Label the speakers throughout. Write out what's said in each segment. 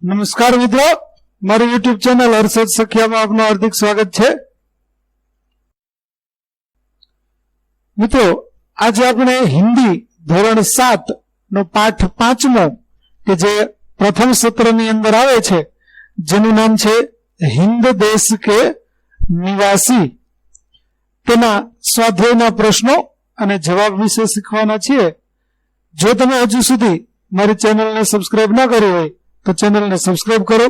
Speaker 1: નમસ્કાર મિત્રો, મારું યુટ્યુબ ચેનલ હર્ષદ સખિયામાં આપનું હાર્દિક સ્વાગત છે। મિત્રો, આજે આપણે હિન્દી ધોરણ 7 નો પાઠ 5મો કે જે પ્રથમ સત્રની અંદર આવે છે, જેનું નામ છે હિન્દ દેશ કે નિવાસી, તેના સ્વાધ્યાયના પ્રશ્નો અને જવાબ વિશે શીખવાના છીએ। જો તમે હજુ સુધી મારી ચેનલને સબસ્ક્રાઇબ ન કરી હોય तो चैनल ने सब्सक्राइब करो,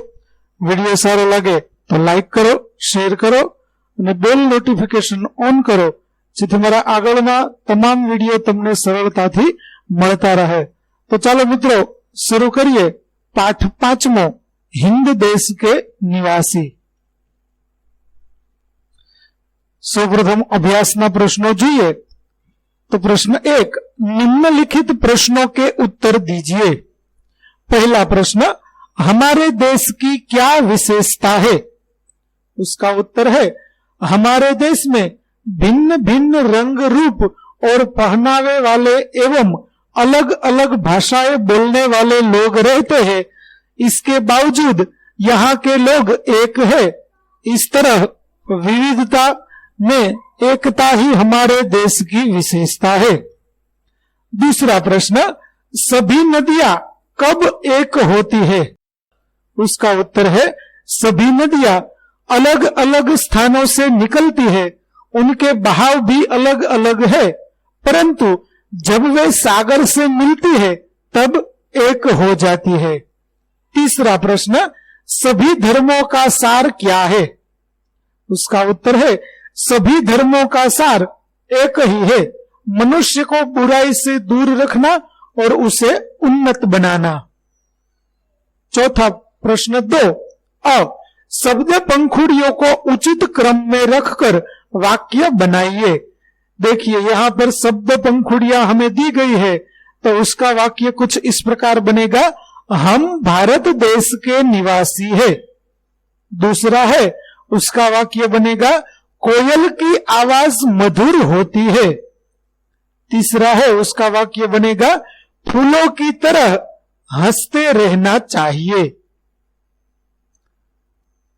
Speaker 1: वीडियो सारो लगे तो लाइक करो, शेर करो और बेल नोटिफिकेशन ऑन करो, जेथी मारा आगळना तमाम वीडियो तमने सरलताथी मळता रहे। तो चलो मित्रों शुरू करिए पाठ 5मो हिंद देश के निवासी। सर्वप्रथम अभ्यासना प्रश्नों જોઈએ। तो प्रश्न 1, निम्नलिखित प्रश्नों के उत्तर दीजिए। पहला प्रश्न, हमारे देश की क्या विशेषता है? उसका उत्तर है, हमारे देश में भिन्न भिन्न रंग रूप और पहनावे वाले एवं अलग अलग भाषाएं बोलने वाले लोग रहते हैं। इसके बावजूद यहाँ के लोग एक है। इस तरह विविधता में एकता ही हमारे देश की विशेषता है। दूसरा प्रश्न, सभी नदियां कब एक होती है? उसका उत्तर है, सभी नदियां अलग अलग स्थानों से निकलती है, उनके बहाव भी अलग अलग है, परंतु जब वे सागर से मिलती है तब एक हो जाती है। तीसरा प्रश्न, सभी धर्मों का सार क्या है? उसका उत्तर है, सभी धर्मों का सार एक ही है, मनुष्य को बुराई से दूर रखना और उसे उन्नत बनाना। चौथा प्रश्न 2, शब्द पंखुड़ियों को उचित क्रम में रखकर वाक्य बनाइए। देखिए यहाँ पर शब्द पंखुड़ियां हमें दी गई है, तो उसका वाक्य कुछ इस प्रकार बनेगा, हम भारत देश के निवासी है। दूसरा है, उसका वाक्य बनेगा, कोयल की आवाज मधुर होती है। तीसरा है, उसका वाक्य बनेगा, फूलों की तरह हंसते रहना चाहिए।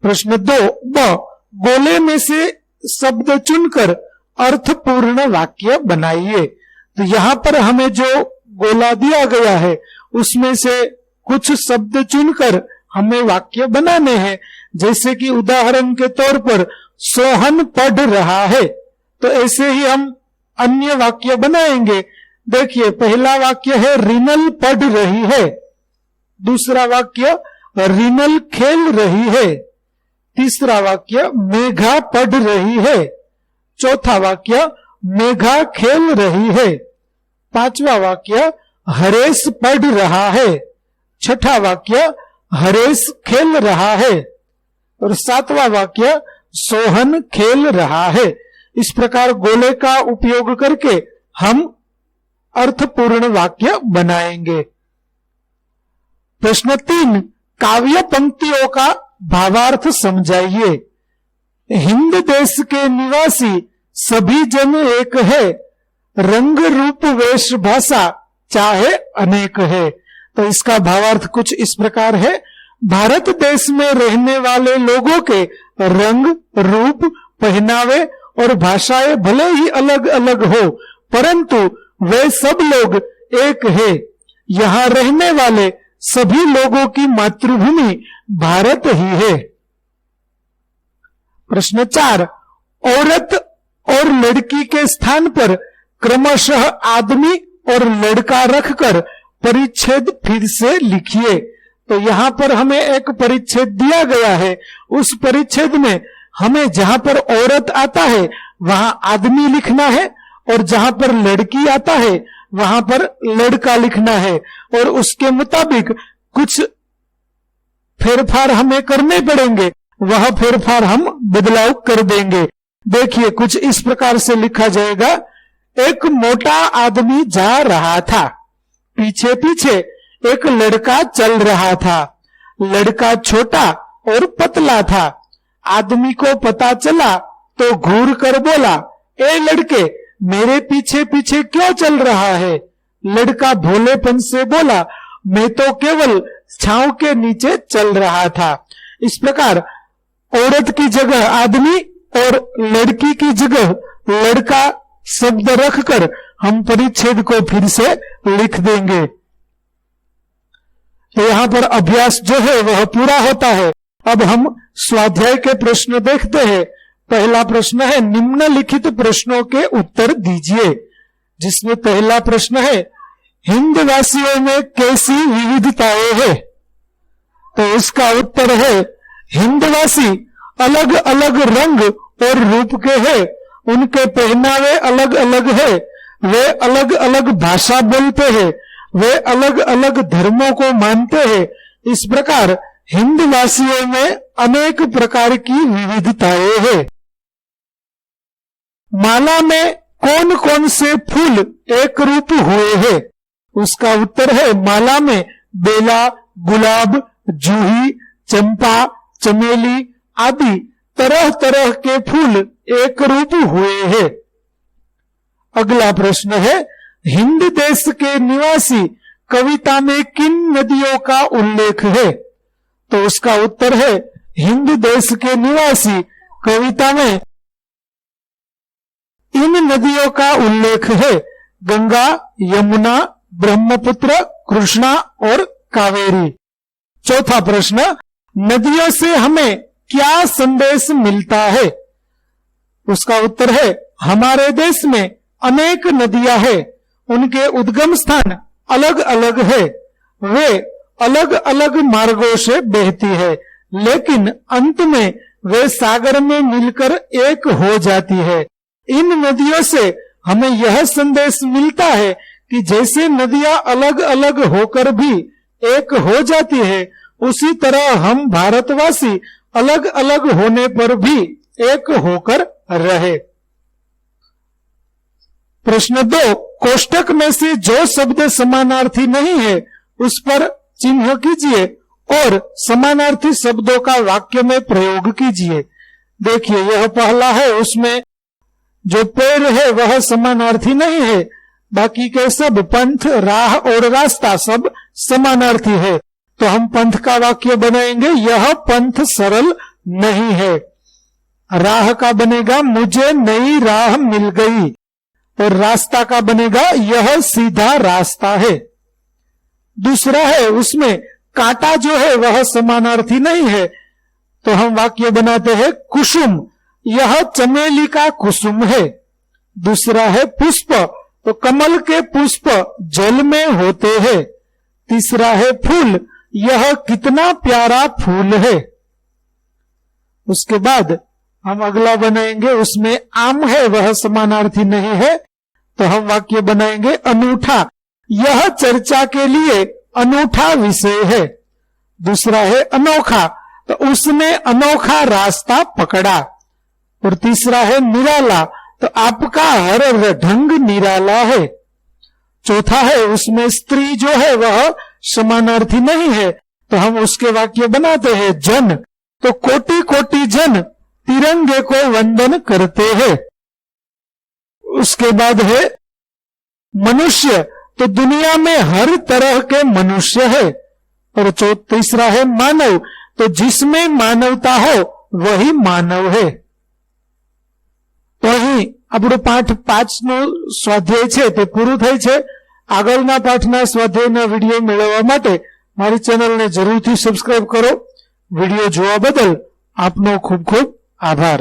Speaker 1: प्रश्न 2, गोले में से शब्द चुनकर अर्थपूर्ण वाक्य बनाइए। तो यहां पर हमें जो गोला दिया गया है उसमें से कुछ शब्द चुनकर हमें वाक्य बनाने हैं। जैसे कि उदाहरण के तौर पर सोहन पढ़ रहा है, तो ऐसे ही हम अन्य वाक्य बनाएंगे। देखिए पहला वाक्य है, रिनल पढ़ रही है। दूसरा वाक्य, रिनल खेल रही है। तीसरा वाक्य, मेघा पढ़ रही है। चौथा वाक्य, मेघा खेल रही है। पांचवा वाक्य, हरेश पढ़ रहा है। छठा वाक्य, हरेश खेल रहा है। और सातवां वाक्य, सोहन खेल रहा है। इस प्रकार गोले का उपयोग करके हम अर्थपूर्ण वाक्य बनाएंगे। प्रश्न 3, काव्य पंक्तियों का भावार्थ समझाइए। हिंद देश के निवासी सभी जन एक है, रंग रूप वेश भाषा चाहे अनेक है। तो इसका भावार्थ कुछ इस प्रकार है, भारत देश में रहने वाले लोगों के रंग रूप पहनावे और भाषाएं भले ही अलग अलग हो, परंतु वे सब लोग एक है। यहाँ रहने वाले सभी लोगों की मातृभूमि भारत ही है। प्रश्न 4, औरत और लड़की के स्थान पर क्रमशः आदमी और लड़का रखकर परिच्छेद फिर से लिखिए। तो यहाँ पर हमें एक परिच्छेद दिया गया है, उस परिच्छेद में हमें जहां पर औरत आता है वहां आदमी लिखना है, और जहां पर लड़की आता है वहां पर लड़का लिखना है, और उसके मुताबिक कुछ फेरफार हमें करने पड़ेंगे, वह फेरफार हम बदलाव कर देंगे। देखिए कुछ इस प्रकार से लिखा जाएगा, एक मोटा आदमी जा रहा था, पीछे पीछे एक लड़का चल रहा था। लड़का छोटा और पतला था। आदमी को पता चला तो घूर कर बोला, ए लड़के मेरे पीछे पीछे क्यों चल रहा है? लड़का भोलेपन से बोला, मैं तो केवल छांव के नीचे चल रहा था। इस प्रकार औरत की जगह आदमी और लड़की की जगह लड़का शब्द रखकर हम परिच्छेद को फिर से लिख देंगे। यहां पर अभ्यास जो है वह पूरा होता है। अब हम स्वाध्याय के प्रश्न देखते हैं। पहला प्रश्न है निम्नलिखित प्रश्नों के उत्तर दीजिए, जिसमें पहला प्रश्न है हिंदवासियों में कैसी विविधताएं है। तो इसका उत्तर है हिंदवासी अलग अलग रंग और रूप के हैं, उनके पहनावे अलग अलग है, वे अलग अलग भाषा बोलते हैं, वे अलग अलग धर्मों को मानते हैं। इस प्रकार हिंदवासियों में अनेक प्रकार की विविधताएं हैं। माला में कौन कौन से फूल एक रूप हुए हैं। उसका उत्तर है माला में बेला, गुलाब, जूही, चंपा, चमेली आदि तरह तरह के फूल एक रूप हुए हैं। अगला प्रश्न है हिंद देश के निवासी कविता में किन नदियों का उल्लेख है। तो उसका उत्तर है हिंद देश के निवासी कविता में इन नदियों का उल्लेख है गंगा, यमुना, ब्रह्मपुत्र, कृष्णा और कावेरी। चौथा प्रश्न नदियों से हमें क्या संदेश मिलता है। उसका उत्तर है हमारे देश में अनेक नदियां हैं, उनके उद्गम स्थान अलग अलग है, वे अलग अलग मार्गों से बहती है, लेकिन अंत में वे सागर में मिलकर एक हो जाती है। इन नदियों से हमें यह संदेश मिलता है कि जैसे नदियां अलग अलग होकर भी एक हो जाती है, उसी तरह हम भारतवासी अलग अलग होने पर भी एक होकर रहे। प्रश्न 2 कोष्टक में से जो शब्द समानार्थी नहीं है उस पर चिन्ह कीजिए और समानार्थी शब्दों का वाक्य में प्रयोग कीजिए। देखिए यह पहला है, उसमें जो पेड़ है वह समानार्थी नहीं है, बाकी के सब पंथ, राह और रास्ता सब समानार्थी है। तो हम पंथ का वाक्य बनाएंगे यह पंथ सरल नहीं है। राह का बनेगा मुझे नई राह मिल गई, और रास्ता का बनेगा यह सीधा रास्ता है। दूसरा है उसमें कांटा जो है वह समानार्थी नहीं है, तो हम वाक्य बनाते हैं कुसुम, यह चमेली का कुसुम है। दूसरा है पुष्प, तो कमल के पुष्प जल में होते हैं। तीसरा है फूल, यह कितना प्यारा फूल है। उसके बाद हम अगला बनाएंगे, उसमें आम है वह समानार्थी नहीं है, तो हम वाक्य बनाएंगे अनूठा, यह चर्चा के लिए अनूठा विषय है। दूसरा है अनोखा, तो उसने अनोखा रास्ता पकड़ा। और तीसरा है निराला, तो आपका हर ढंग निराला है। चौथा है उसमें स्त्री जो है वह समानार्थी नहीं है, तो हम उसके वाक्य बनाते हैं जन, तो कोटि कोटि जन तिरंगे को वंदन करते हैं। उसके बाद है मनुष्य, तो दुनिया में हर तरह के मनुष्य है। और तीसरा है मानव, तो जिसमें मानवता हो वही मानव है। તો અહીં આપણું પાઠ 5નું સ્વાધ્યાય છે તે પૂરું થાય છે। આગળના પાઠના સ્વાધ્યાયના વિડીયો મેળવવા માટે મારી ચેનલને જરૂરથી સબસ્ક્રાઇબ કરો। વિડીયો જોવા બદલ આપનો ખૂબ ખૂબ આભાર।